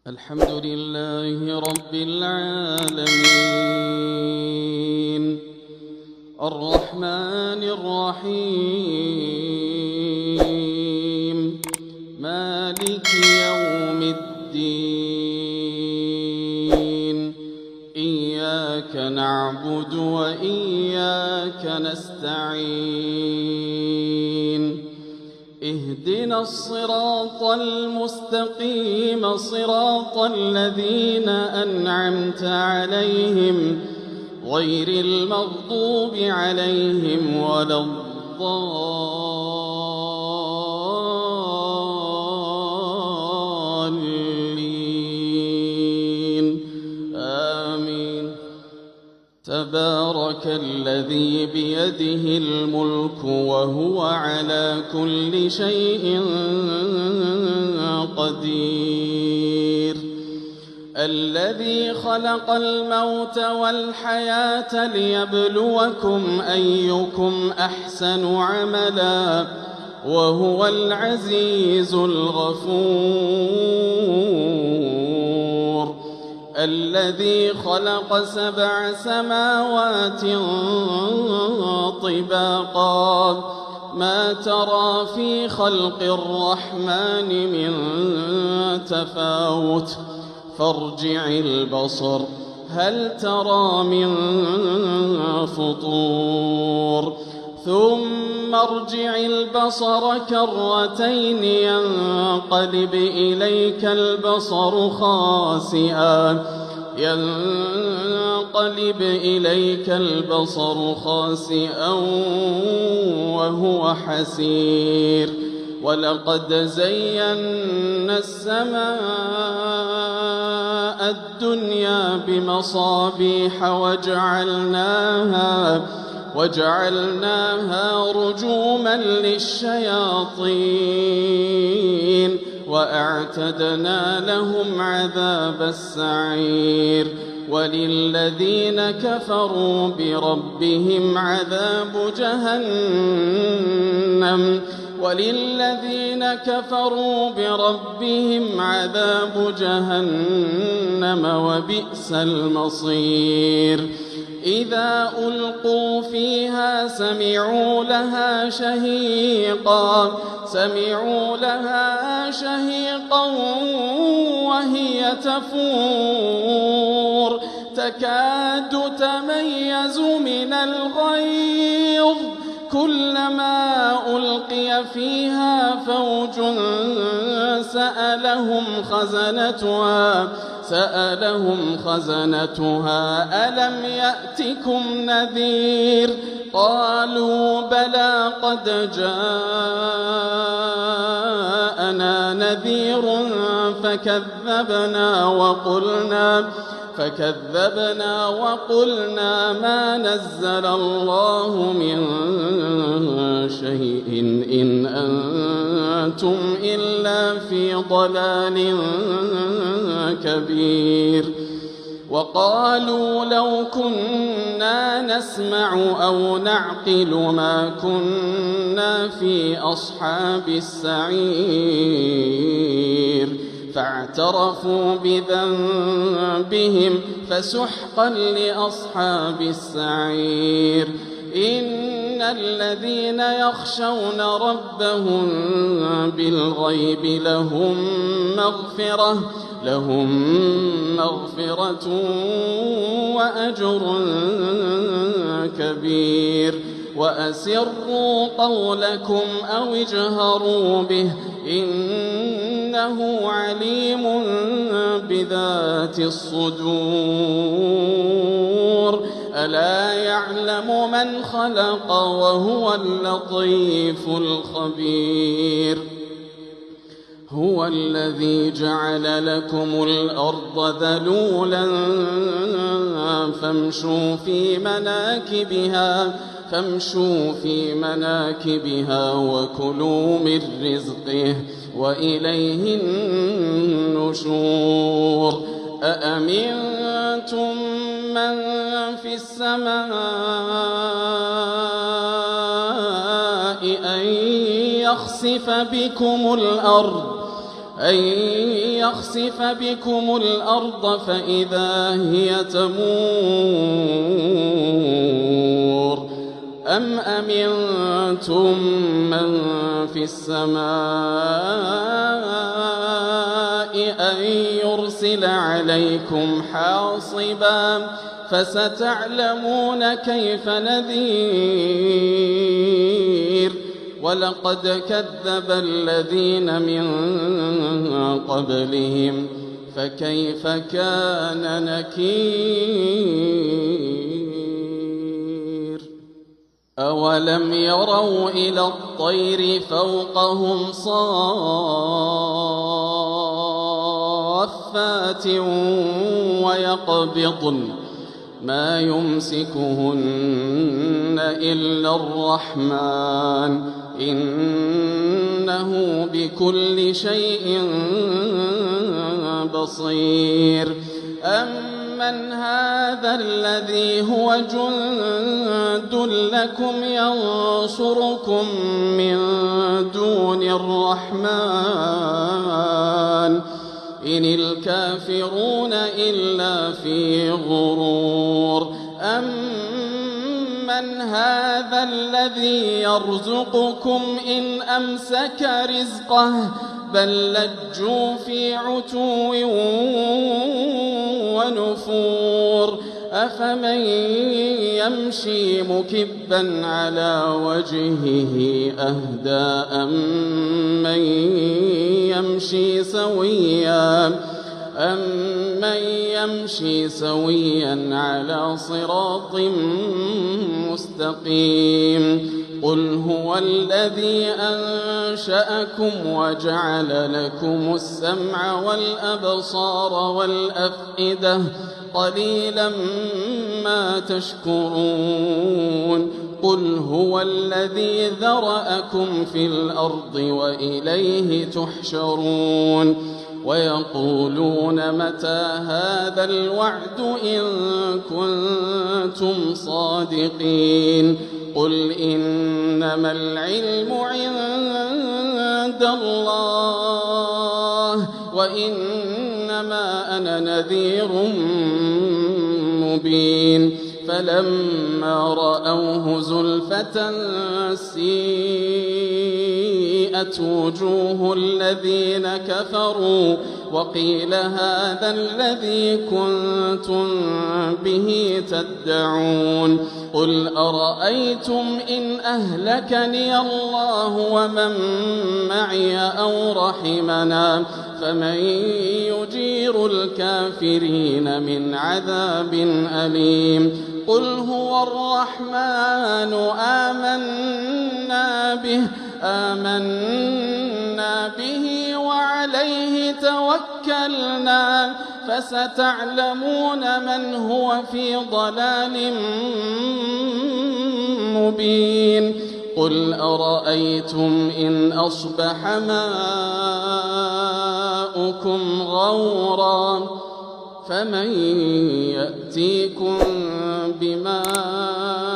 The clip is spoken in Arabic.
الحمد لله رب العالمين الرحمن الرحيم مالك يوم الدين إياك نعبد وإياك نستعين اهدنا الصراط المستقيم صراط الذين أنعمت عليهم غير المغضوب عليهم ولا الضالين آمين. تبارك الذي بيده الملك وهو على كل شيء قدير الذي خلق الموت والحياة ليبلوكم أيكم أحسن عملا وهو العزيز الغفور الذي خلق 7 سماوات طباقا ما ترى في خلق الرحمن من تفاوت فارجع البصر هل ترى من فطور ثم ارجع البصر كرتين ينقلب إليك البصر خاسئا وهو حسير ولقد زينا السماء الدنيا بمصابيح وجعلناها رجوما للشياطين وأعتدنا لهم عذاب السعير وللذين كفروا بربهم عذاب جهنم وبئس المصير إذا ألقوا فيها سمعوا لها شهيقا وهي تفور تكاد تميز من الغيظ كلما ألقي فيها فوج سألهم خزنتها ألم يأتكم نذير قالوا بلى قد جاءنا نذير فكذبنا وقلنا ما نزل الله من شيء إن أنتم إلا في ضلال كبير وقالوا لو كنا نسمع أو نعقل ما كنا في أصحاب السعير فاعترفوا بذنبهم فسحقا لأصحاب السعير إن الذين يخشون ربهم بالغيب لهم مغفرة وأجر كبير وأسروا قولكم أو اجهروا به إنه عليم بذات الصدور ألا يعلم من خلق وهو اللطيف الخبير هو الذي جعل لكم الأرض ذلولا فامشوا في مناكبها وكلوا من رزقه وإليه النشور أأمنتم من في السماء أن يخسف بكم الأرض أن يخسف بكم الأرض فإذا هي تمور أم أمنتم من في السماء أن يرسل عليكم حاصبا فستعلمون كيف نذير ولقد كذب الذين من قبلهم فكيف كان نكير أولم يروا إلى الطير فوقهم صافات ويقبضن ما يمسكهن إلا الرحمن إنه بكل شيء بصير أمن هذا الذي هو جند لكم ينصركم من دون الرحمن إن الكافرون إلا في غرور أمن هذا الذي يرزقكم إن أمسك رزقه بل لجوا في عتو ونفور أفمن يمشي مكبا على وجهه أهدى أمن يمشي سويا على صراط مستقيم قل هو الذي أنشأكم وجعل لكم السمع والأبصار والأفئدة قليلا ما تشكرون قل هو الذي ذرأكم في الأرض وإليه تحشرون ويقولون متى هذا الوعد إن كنتم صادقين قل إنما العلم عند الله وإنما أنا نذير مبين فلما رأوه زلفة سيئت وجوه الذين كفروا وقيل هذا الذي كنتم به تدعون قل أرأيتم إن أهلكني الله ومن معي أو رحمنا فمن يجير الكافرين من عذاب أليم قل هو الرحمن آمنا به وعليه توكلنا فستعلمون من هو في ضلال مبين قل أرأيتم إن أصبح ماؤكم غورا فمن يأتيكم بماء